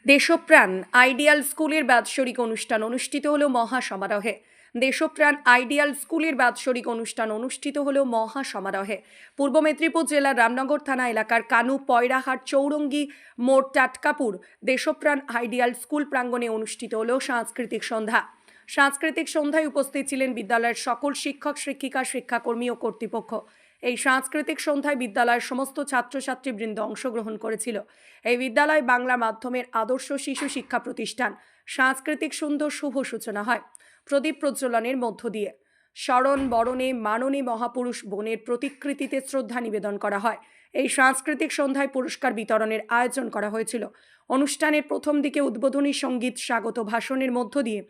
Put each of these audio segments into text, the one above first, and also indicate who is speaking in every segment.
Speaker 1: Deshapran ideal স্কুলের বাৎসরিক অনুষ্ঠান অনুষ্ঠিত হলো মহাসমারোহে। দেশপ্রাণ আইডিয়াল স্কুলের বাৎসরিক অনুষ্ঠান অনুষ্ঠিত হলো মহাসমারোহে। পূর্ব মেদিনীপুর জেলার রামনগর থানা এলাকার কানু পয়রাহাট চৌরঙ্গি মোড় টাটকাপুর দেশপ্রাণ আইডিয়াল স্কুল প্রাঙ্গণে অনুষ্ঠিত হলো সাংস্কৃতিক সন্ধ্যা। সাংস্কৃতিক সন্ধ্যায় উপস্থিত ছিলেন বিদ্যালয়ের সকল শিক্ষক শিক্ষিকা শিক্ষাকর্মী ও কর্তৃপক্ষ। এই সাংস্কৃতিক সন্ধ্যায় বিদ্যালয়ের সমস্ত ছাত্রছাত্রীবৃন্দ অংশগ্রহণ করেছিল। এই বিদ্যালয় বাংলা মাধ্যমের আদর্শ শিশু শিক্ষা প্রতিষ্ঠান। সাংস্কৃতিক সুন্দর শুভ সূচনা হয় প্রদীপ প্রজ্বলনের মধ্য দিয়ে। স্মরণ বরণে মাননী মহাপুরুষ বনের প্রতিকৃতিতে শ্রদ্ধা নিবেদন করা হয়। এই সাংস্কৃতিক সন্ধ্যায় পুরস্কার বিতরণের আয়োজন করা হয়েছিল। অনুষ্ঠানের প্রথম দিকে উদ্বোধনী সঙ্গীত স্বাগত ভাষণের মধ্য দিয়ে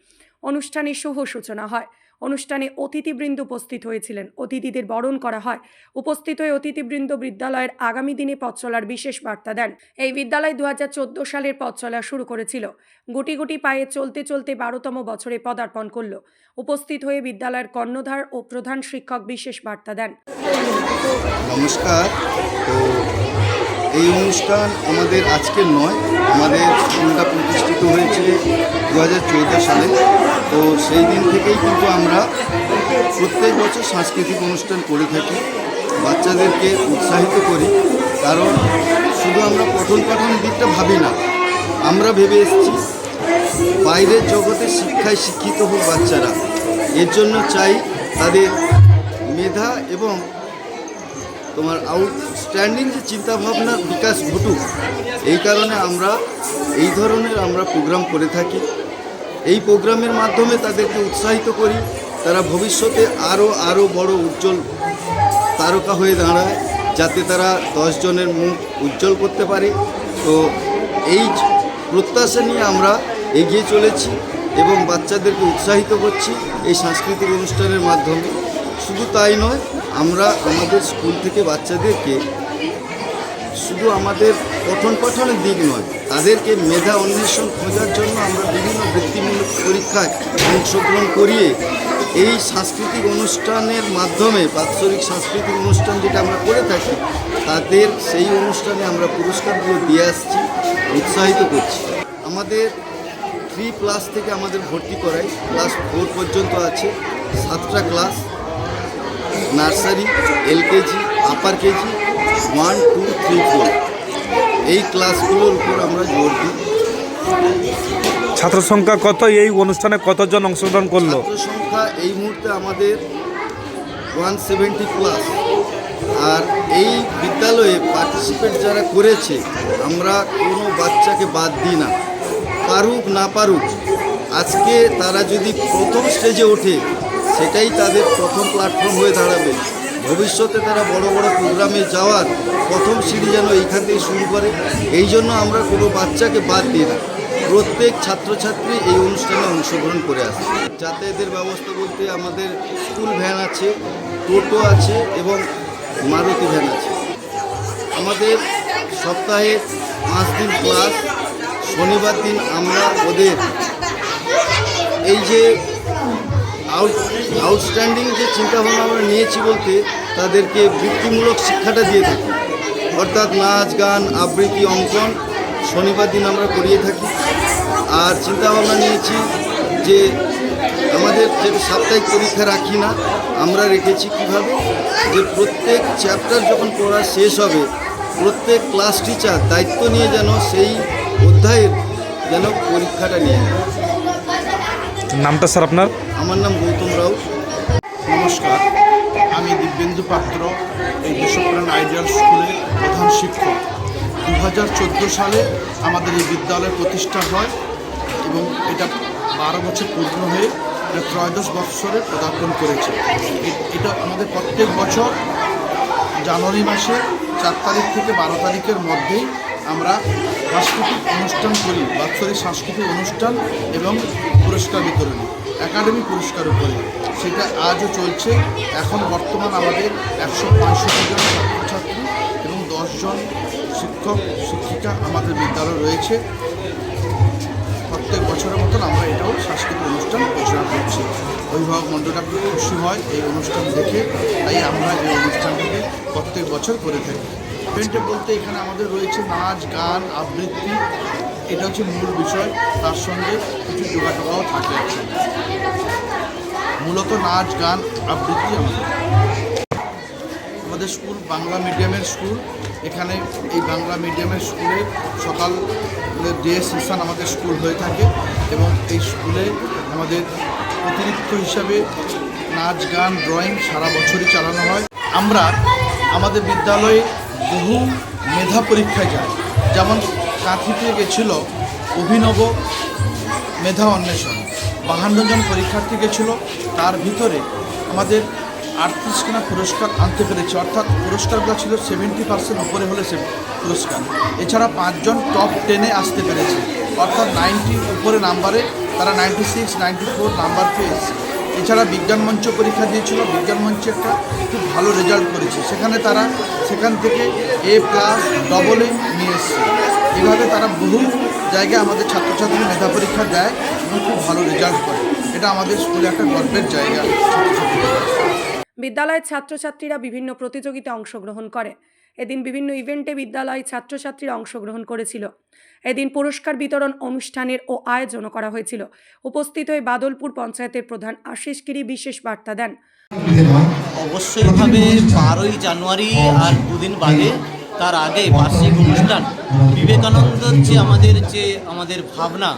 Speaker 1: অনুষ্ঠানের শুভ সূচনা হয়। অনুষ্ঠানে অতিথিবৃন্দ উপস্থিত হয়েছিলেন। অতিথিদের বরণ করা হয়। উপস্থিত হয়ে অতিথিবৃন্দ বিদ্যালয়ের আগামী দিনে পথ চলার বিশেষ বার্তা দেন। এই বিদ্যালয় 2014 সালের পথ চলা শুরু করেছিল। গুটি গুটি পায়ে চলতে চলতে 12তম বছরে পদার্পণ করল। উপস্থিত হয়ে বিদ্যালয়ের কর্ণধার ও প্রধান শিক্ষক বিশেষ বার্তা দেন।
Speaker 2: নমস্কার। তো এই অনুষ্ঠান আমাদের আজকের নয়, আমাদের স্কুলটা প্রতিষ্ঠিত হয়েছে 2014 সালে। তো সেই দিন থেকেই কিন্তু আমরা প্রত্যেক বছর সাংস্কৃতিক অনুষ্ঠান করে থাকি, বাচ্চাদেরকে উৎসাহিত করি। কারণ শুধু আমরা পঠন পাঠনের দিকটা ভাবি না, আমরা ভেবে এসেছি বাইরের জগতে শিক্ষায় শিক্ষিত হোক বাচ্চারা। এর জন্য চাই তাদের মেধা এবং তোমার আউটস্ট্যান্ডিং যে চিন্তাভাবনার বিকাশ ঘটুক। এই কারণে আমরা এই ধরনের প্রোগ্রাম করে থাকি। এই প্রোগ্রামের মাধ্যমে তাদেরকে উৎসাহিত করি, তারা ভবিষ্যতে আরও বড় উজ্জ্বল তারকা হয়ে দাঁড়ায়, যাতে তারা 10 জনের মুখ উজ্জ্বল করতে পারে। তো এই প্রত্যাশা নিয়ে আমরা এগিয়ে চলেছি এবং বাচ্চাদেরকে উৎসাহিত করছি এই সাংস্কৃতিক অনুষ্ঠানের মাধ্যমে। শুধু তাই নয়, আমরা আমাদের স্কুল থেকে বাচ্চাদেরকে শুধু আমাদের পঠন পাঠনের দিক নয়, তাদেরকে মেধা অন্বেষণ খোঁজার জন্য আমরা বিভিন্ন বৃত্তিমূলক পরীক্ষায় অংশগ্রহণ করিয়ে এই সাংস্কৃতিক অনুষ্ঠানের মাধ্যমে বাৎসরিক সাংস্কৃতিক অনুষ্ঠান যেটা আমরা করে থাকি, তাদের সেই অনুষ্ঠানে আমরা পুরস্কারগুলো দিয়ে আসছি, উৎসাহিত করছি। আমাদের 3+ থেকে আমাদের ভর্তি করাই, ক্লাস 4 পর্যন্ত আছে 7টা ক্লাস, নার্সারি, এলকেজি, আপার কেজি, 1, 2, 3, 4 এই ক্লাসগুলোর উপর আমরা জোর দিই।
Speaker 3: ছাত্র সংখ্যা কত? এই অনুষ্ঠানে কতজন অংশগ্রহণ করলো?
Speaker 2: ছাত্র সংখ্যা এই মুহূর্তে আমাদের 170+। আর এই বিদ্যালয়ে পার্টিসিপেট যারা করেছে, আমরা কোনো বাচ্চাকে বাদ দিই না, পারুক না পারুক। আজকে তারা যদি প্রথম স্টেজে ওঠে, সেটাই তাদের প্রথম প্ল্যাটফর্ম হয়ে দাঁড়াবে। ভবিষ্যতে তারা বড় বড় প্রোগ্রামে যাওয়ার প্রথম সিঁড়ি যেন এইখান থেকে শুরু করে। এই জন্য আমরা কোনো বাচ্চাকে বাদ দিই না, প্রত্যেক ছাত্রছাত্রী এই অনুষ্ঠানে অংশগ্রহণ করে আসে। যাতায়াতের ব্যবস্থা বলতে আমাদের স্কুল ভ্যান আছে, টোটো আছে এবং মারুতি ভ্যান আছে। আমাদের সপ্তাহে 5 দিন ক্লাস। শনিবার দিন আমরা ওদের এই যে আউটস্ট্যান্ডিং যে চিন্তাভাবনা আমরা নিয়েছি বলতে, তাদেরকে বৃত্তিমূলক শিক্ষাটা দিয়ে থাকি, অর্থাৎ নাচ গান আবৃত্তি অঙ্কন শনিবার দিন আমরা করিয়ে থাকি। আর চিন্তাভাবনা নিয়েছি যে আমাদের যে সাপ্তাহিক পরীক্ষা রাখি না, আমরা রেখেছি কীভাবে, যে প্রত্যেক চ্যাপ্টার যখন পড়া শেষ হবে, প্রত্যেক ক্লাস টিচার দায়িত্ব নিয়ে যেন সেই অধ্যায়ের যেন পরীক্ষাটা নিয়ে নেয়।
Speaker 3: নামটা স্যার আপনার?
Speaker 2: আমার নাম গৌতম রাউত।
Speaker 4: নমস্কার, আমি দিব্যেন্দু পাত্র, এই দেশপ্রাণ আইডিয়াল স্কুলের প্রধান শিক্ষক। 2014 সালে আমাদের এই বিদ্যালয় প্রতিষ্ঠা হয় এবং এটা 12 বছর পূর্ণ হয়ে এটা 13 বৎসরে পদার্পণ করেছে। এটা আমাদের প্রত্যেক বছর জানুয়ারি মাসে 4 তারিখ থেকে 12 তারিখের মধ্যেই আমরা সাংস্কৃতিক অনুষ্ঠান করি, বাৎসরিক সাংস্কৃতিক অনুষ্ঠান এবং পুরস্কার বিতরণী, একাডেমি পুরস্কার করি। সেটা আজও চলছে। এখন বর্তমান আমাদের 165 জন ছাত্রছাত্রী এবং 10 জন শিক্ষক শিক্ষিকা আমাদের বিদ্যালয় রয়েছে। প্রত্যেক বছরের মতন আমরা এটাও সাংস্কৃতিক অনুষ্ঠান পরিচালনা করছি। অভিভাবক মণ্ডলীরা খুব খুশি হয় এই অনুষ্ঠান দেখে, তাই আমরা এই অনুষ্ঠানটাকে প্রত্যেক বছর করে থাকি। ইভেন্টে বলতে এখানে আমাদের রয়েছে নাচ গান আবৃত্তি এটা হচ্ছে মূল বিষয়। তার সঙ্গে কিছু যোগাযোগও থাকে একসঙ্গে। মূলত নাচ, গান, আবৃত্তি আমাদের স্কুল বাংলা মিডিয়ামের স্কুল। এখানে এই বাংলা মিডিয়ামের স্কুলে সকাল ডে সেশন আমাদের স্কুল হয়ে থাকে এবং এই স্কুলে আমাদের অতিরিক্ত হিসাবে নাচ, গান, ড্রয়িং সারা বছরই চালানো হয়। আমরা আমাদের বিদ্যালয়ে বহু মেধা পরীক্ষায় যাই, যেমন কাঁথিতে গেছিল অভিনব মেধা অন্বেষণ, 52 জন পরীক্ষার্থী গেছিল। তার ভিতরে আমাদের 38খানা পুরস্কার আনতে পেরেছে, অর্থাৎ পুরস্কারগুলো ছিল 70% ওপরে হলে সে পুরস্কার। এছাড়া 5 জন টপ 10-এ আসতে পেরেছে, অর্থাৎ 90 উপরে নাম্বারে তারা 96, 94 নাম্বার পেয়েছে। এছাড়া বিজ্ঞান মঞ্চ পরীক্ষা দিয়েছিল, বিজ্ঞান মঞ্চে একটা খুব ভালো রেজাল্ট করেছে, সেখান থেকে A+, AA নিয়ে এসছে। এভাবে তারা বহু জায়গায় আমাদের ছাত্রছাত্রী মেধা পরীক্ষা দেয় এবং খুব ভালো রেজাল্ট করে। এটা আমাদের স্কুলে একটা গর্বের জায়গা।
Speaker 1: বিদ্যালয়ের ছাত্রছাত্রীরা বিভিন্ন প্রতিযোগিতায় অংশগ্রহণ করে। এদিন বিভিন্ন ইভেন্টে বিদ্যালয়ের ছাত্রছাত্রীরা অংশগ্রহণ করেছিল। এদিন পুরস্কার বিতরণ অনুষ্ঠানের ও আয়োজনও করা হয়েছিল। উপস্থিত হয়ে বাদলপুর পঞ্চায়েতের প্রধান আশিস গিরি বিশেষ বার্তা দেন।
Speaker 5: অবশ্যইভাবে 12ই জানুয়ারি আর দুদিন বাদে তার আগে বার্ষিক অনুষ্ঠান বিবেকানন্দের যে আমাদের ভাবনা,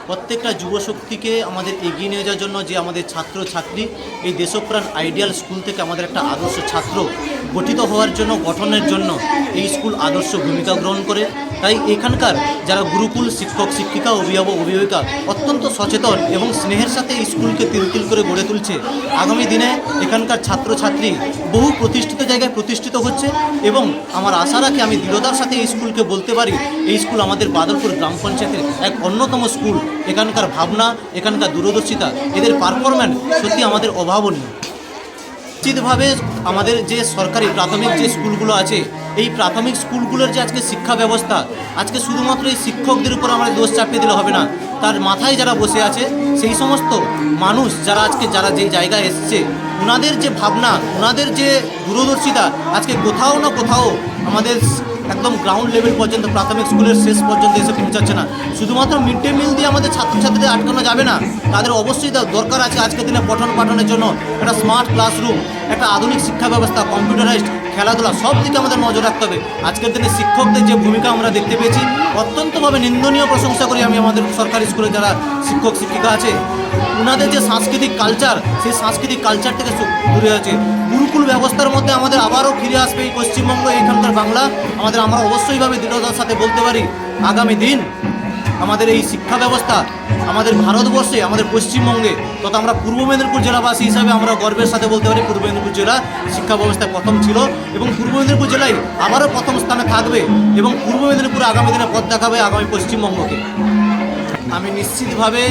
Speaker 5: প্রত্যেকটা যুবশক্তিকে আমাদের এগিয়ে নিয়ে যাওয়ার জন্য যে আমাদের ছাত্রছাত্রী এই দেশপ্রাণ আইডিয়াল স্কুল থেকে আমাদের একটা আদর্শ ছাত্র গঠিত হওয়ার জন্য, গঠনের জন্য এই স্কুল আদর্শ ভূমিকা গ্রহণ করে। তাই এখানকার যারা গুরুকুল শিক্ষক শিক্ষিকা, অভিভাবক অভিভাবিকা অত্যন্ত সচেতন এবং স্নেহের সাথে এই স্কুলকে তিল তিল করে গড়ে তুলছে। আগামী দিনে এখানকার ছাত্রছাত্রী বহু প্রতিষ্ঠিত জায়গায় প্রতিষ্ঠিত হচ্ছে এবং আমার আশা রাখি, আমি দৃঢ়তার সাথে এই স্কুলকে বলতে পারি, এই স্কুল আমাদের বাদলপুর গ্রাম পঞ্চায়েতের এক অন্যতম স্কুল। এখানকার ভাবনা, এখানকার দূরদর্শিতা, এদের পারফরম্যান্স সত্যি আমাদের অভাবনীয়। নিশ্চিতভাবে আমাদের যে সরকারি প্রাথমিক যে স্কুলগুলো আছে, এই প্রাথমিক স্কুলগুলোর যে আজকে শিক্ষা ব্যবস্থা, আজকে শুধুমাত্র এই শিক্ষকদের উপর আমরা দোষ চাপিয়ে দিলে হবে না। তার মাথায় যারা বসে আছে সেই সমস্ত মানুষ যারা যে জায়গায় এসছে, ওনাদের যে ভাবনা, ওনাদের যে দূরদর্শিতা আজকে কোথাও না কোথাও আমাদের একদম গ্রাউন্ড লেভেল পর্যন্ত, প্রাথমিক স্কুলের শেষ পর্যন্ত এসে পৌঁছাচ্ছে না। শুধুমাত্র মিড ডে মিল দিয়ে আমাদের ছাত্রছাত্রীদের আটকানো যাবে না। তাদের অবশ্যই দরকার আছে আজকের দিনে পঠন পাঠনের জন্য একটা স্মার্ট ক্লাসরুম, একটা আধুনিক শিক্ষা ব্যবস্থা, কম্পিউটারাইজড খেলাধুলা, সব দিকে আমাদের নজর রাখতে হবে। আজকের দিনে শিক্ষকদের যে ভূমিকা আমরা দেখতে পেয়েছি, অত্যন্তভাবে নিন্দনীয় প্রশংসা করি আমি আমাদের সরকারি স্কুলে যারা শিক্ষক শিক্ষিকা আছে। ওনাদের যে সাংস্কৃতিক কালচার, সেই সাংস্কৃতিক কালচার থেকে দূরে আছে। গুরুকুল ব্যবস্থার মধ্যে আমাদের আবারও ফিরে আসবে এই পশ্চিমবঙ্গ, এখানকার বাংলা। আমরা অবশ্যইভাবে দৃঢ়তার সাথে বলতে পারি, আগামী দিন আমাদের এই শিক্ষা ব্যবস্থা আমাদের ভারতবর্ষে, আমাদের পশ্চিমবঙ্গে তথা আমরা পূর্ব মেদিনীপুর জেলাবাসী হিসাবে আমরা গর্বের সাথে বলতে পারি, পূর্ব মেদিনীপুর জেলা শিক্ষা ব্যবস্থায় প্রথম ছিল এবং পূর্ব মেদিনীপুর জেলায় আবারও প্রথম স্থানে থাকবে এবং পূর্ব মেদিনীপুর আগামী দিনে পথ দেখাবে আগামী পশ্চিমবঙ্গকে। আমি নিশ্চিতভাবে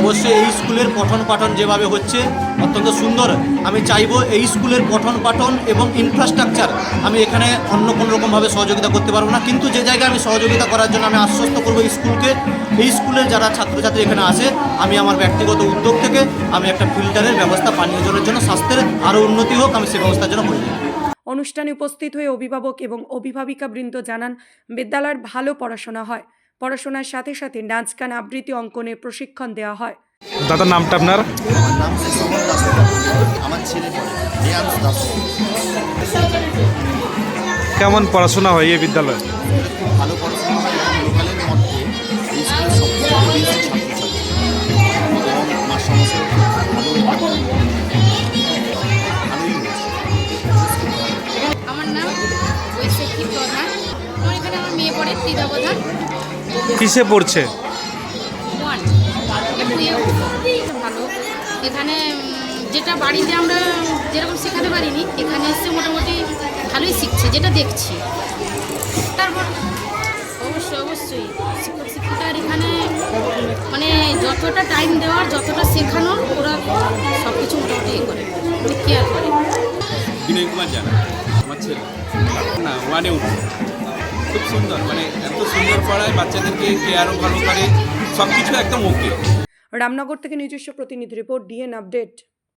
Speaker 5: অবশ্যই এই স্কুলের পঠন পাঠন যেভাবে হচ্ছে অত্যন্ত সুন্দর। আমি চাইবো এই স্কুলের পঠন পাঠন এবং ইনফ্রাস্ট্রাকচার আমি এখানে অন্য কোনো রকমভাবে সহযোগিতা করতে পারবো না, কিন্তু যে জায়গায় আমি সহযোগিতা করার জন্য আমি আশ্বস্ত করবো এই স্কুলকে, এই স্কুলের যারা ছাত্রছাত্রী এখানে আসে, আমি আমার ব্যক্তিগত উদ্যোগ থেকে আমি একটা ফিল্টারের ব্যবস্থা, পানীয় জলের জন্য, স্বাস্থ্যের আরও উন্নতি হোক, আমি সে ব্যবস্থার জন্য করি।
Speaker 1: অনুষ্ঠানে উপস্থিত হয়ে অভিভাবক এবং অভিভাবিকাবৃন্দ জানান, বিদ্যালয়ের ভালো পড়াশোনা হয়। পড়াশোনার সাথে সাথে নাচ, গান, আবৃত্তি, অঙ্কনের প্রশিক্ষণ দেওয়া হয়।
Speaker 3: দাদার নামটা আপনার?
Speaker 2: আমার নাম সুমন দাস, আমার ছেলে রিয়াংশ দাস।
Speaker 3: কেমন পড়াশোনা হয় এই বিদ্যালয়ে?
Speaker 2: খুব ভালো পড়াশোনা হয় এবং লোকালের মধ্যে এই স্কুলের সবথেকে বেশি ছাত্রছাত্রী এবং মাস্টারমশাই ভালোই
Speaker 6: আমার নাম বৈশাখী প্রধান। আমার এখানে আমার মেয়ে পড়ে তৃতীয়
Speaker 3: কিসে পড়ছে?
Speaker 6: ভালো। এখানে যেটা বাড়িতে আমরা যেরকম শেখাতে পারিনি, এখানে এসে মোটামুটি ভালোই শিখছে, যেটা দেখছি। তারপর অবশ্যই শিক্ষক শিক্ষিকার এখানে মানে যতটা টাইম দেওয়ার, যতটা শেখানোর, ওরা সব কিছু মোটামুটি করে কেয়ার করে।
Speaker 7: বিনয় কুমার জানা আমার ছেলে, না ওয়ানে উঠে খুব সুন্দর, মানে এত সুন্দর পড়ায়, বাচ্চাদেরকে কেয়ারও ভালো করে, সব কিছু একদম ওকে।
Speaker 1: রামনগর থেকে নিজস্ব প্রতিনিধি রিপোর্ট, ডিএন আপডেট।